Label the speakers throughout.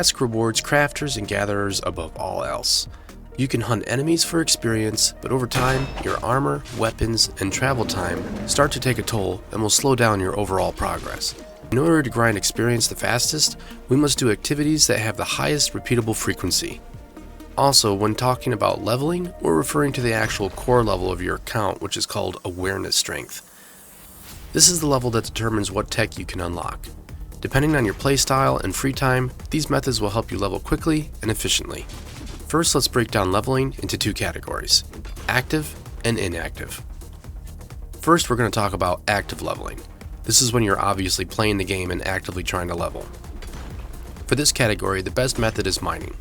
Speaker 1: task rewards crafters and gatherers above all else. You can hunt enemies for experience, but over time, your armor, weapons, and travel time start to take a toll and will slow down your overall progress. In order to grind experience the fastest, we must do activities that have the highest repeatable frequency. Also, when talking about leveling, we're referring to the actual core level of your account, which is called awareness strength. This is the level that determines what tech you can unlock. Depending on your playstyle and free time, these methods will help you level quickly and efficiently. First, let's break down leveling into two categories: active and inactive. First, we're going to talk about active leveling. This is when you're obviously playing the game and actively trying to level. For this category, the best method is mining.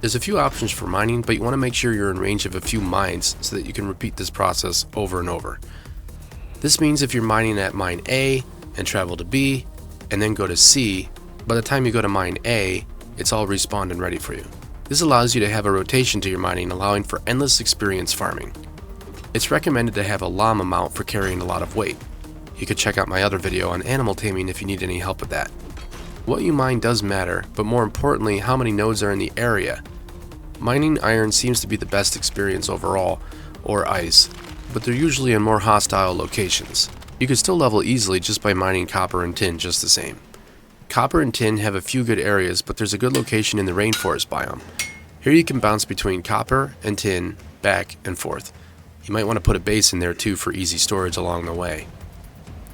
Speaker 1: There's a few options for mining, but you want to make sure you're in range of a few mines so that you can repeat this process over and over. This means if you're mining at mine A and travel to B and then go to C, by the time you go to mine A, it's all respawned and ready for you. This allows you to have a rotation to your mining, allowing for endless experience farming. It's recommended to have a llama mount for carrying a lot of weight. You could check out my other video on animal taming if you need any help with that. What you mine does matter, but more importantly, how many nodes are in the area. Mining iron seems to be the best experience overall, or ice, but they're usually in more hostile locations. You can still level easily just by mining copper and tin just the same. Copper and tin have a few good areas, but there's a good location in the rainforest biome. Here you can bounce between copper and tin, back and forth. You might want to put a base in there too for easy storage along the way.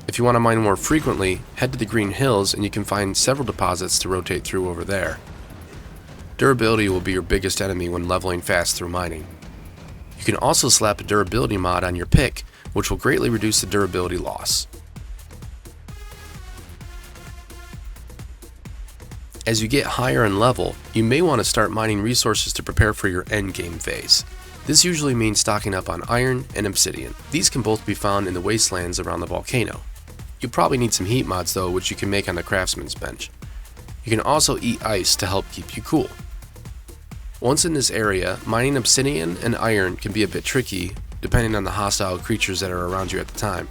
Speaker 1: If you want to mine more frequently, head to the Green Hills and you can find several deposits to rotate through over there. Durability will be your biggest enemy when leveling fast through mining. You can also slap a durability mod on your pick, which will greatly reduce the durability loss. As you get higher in level, you may want to start mining resources to prepare for your endgame phase. This usually means stocking up on iron and obsidian. These can both be found in the wastelands around the volcano. You'll probably need some heat mods though, which you can make on the craftsman's bench. You can also eat ice to help keep you cool. Once in this area, mining obsidian and iron can be a bit tricky depending on the hostile creatures that are around you at the time,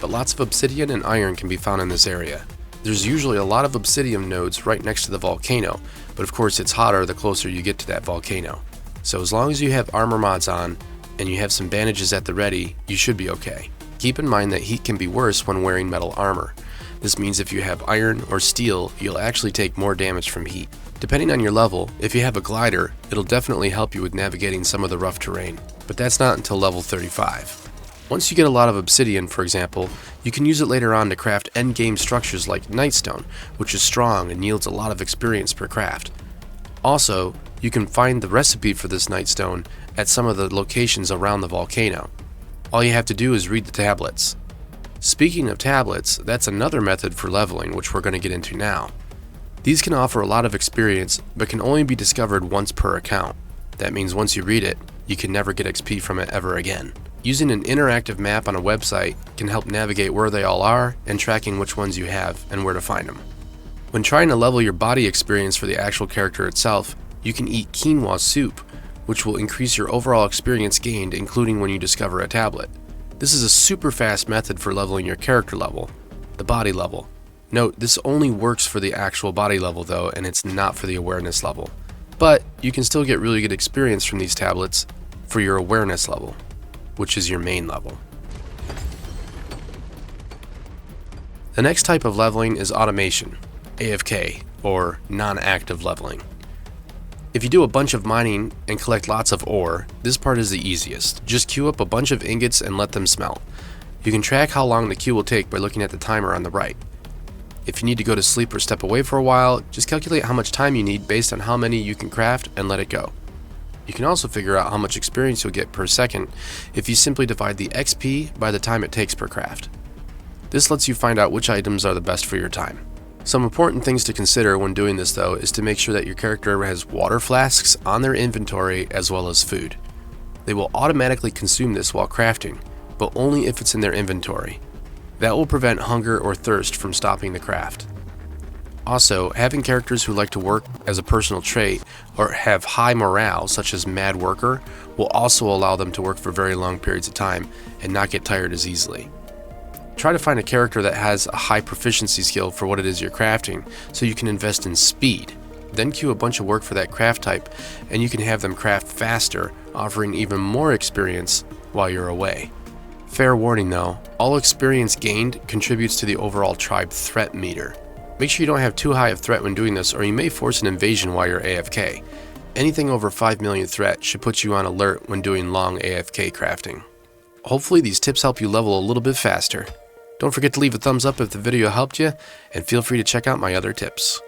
Speaker 1: but lots of obsidian and iron can be found in this area. There's usually a lot of obsidian nodes right next to the volcano, but of course it's hotter the closer you get to that volcano. So as long as you have armor mods on and you have some bandages at the ready, you should be okay. Keep in mind that heat can be worse when wearing metal armor. This means if you have iron or steel, you'll actually take more damage from heat. Depending on your level, if you have a glider, it'll definitely help you with navigating some of the rough terrain, but that's not until level 35. Once you get a lot of obsidian, for example, you can use it later on to craft endgame structures like Nightstone, which is strong and yields a lot of experience per craft. Also, you can find the recipe for this Nightstone at some of the locations around the volcano. All you have to do is read the tablets. Speaking of tablets, that's another method for leveling, which we're going to get into now. These can offer a lot of experience, but can only be discovered once per account. That means once you read it, you can never get XP from it ever again. Using an interactive map on a website can help navigate where they all are and tracking which ones you have and where to find them. When trying to level your body experience for the actual character itself, you can eat quinoa soup, which will increase your overall experience gained, including when you discover a tablet. This is a super fast method for leveling your character level, the body level. Note, this only works for the actual body level though, and it's not for the awareness level. But you can still get really good experience from these tablets for your awareness level, which is your main level. The next type of leveling is automation, AFK, or non-active leveling. If you do a bunch of mining and collect lots of ore, this part is the easiest. Just queue up a bunch of ingots and let them smelt. You can track how long the queue will take by looking at the timer on the right. If you need to go to sleep or step away for a while, just calculate how much time you need based on how many you can craft and let it go. You can also figure out how much experience you'll get per second if you simply divide the XP by the time it takes per craft. This lets you find out which items are the best for your time. Some important things to consider when doing this though is to make sure that your character has water flasks on their inventory as well as food. They will automatically consume this while crafting, but only if it's in their inventory. That will prevent hunger or thirst from stopping the craft. Also, having characters who like to work as a personal trait or have high morale, such as Mad Worker, will also allow them to work for very long periods of time and not get tired as easily. Try to find a character that has a high proficiency skill for what it is you're crafting, so you can invest in speed. Then queue a bunch of work for that craft type, and you can have them craft faster, offering even more experience while you're away. Fair warning though, all experience gained contributes to the overall tribe threat meter. Make sure you don't have too high of threat when doing this, or you may force an invasion while you're AFK. Anything over 5 million threat should put you on alert when doing long AFK crafting. Hopefully these tips help you level a little bit faster. Don't forget to leave a thumbs up if the video helped you, and feel free to check out my other tips.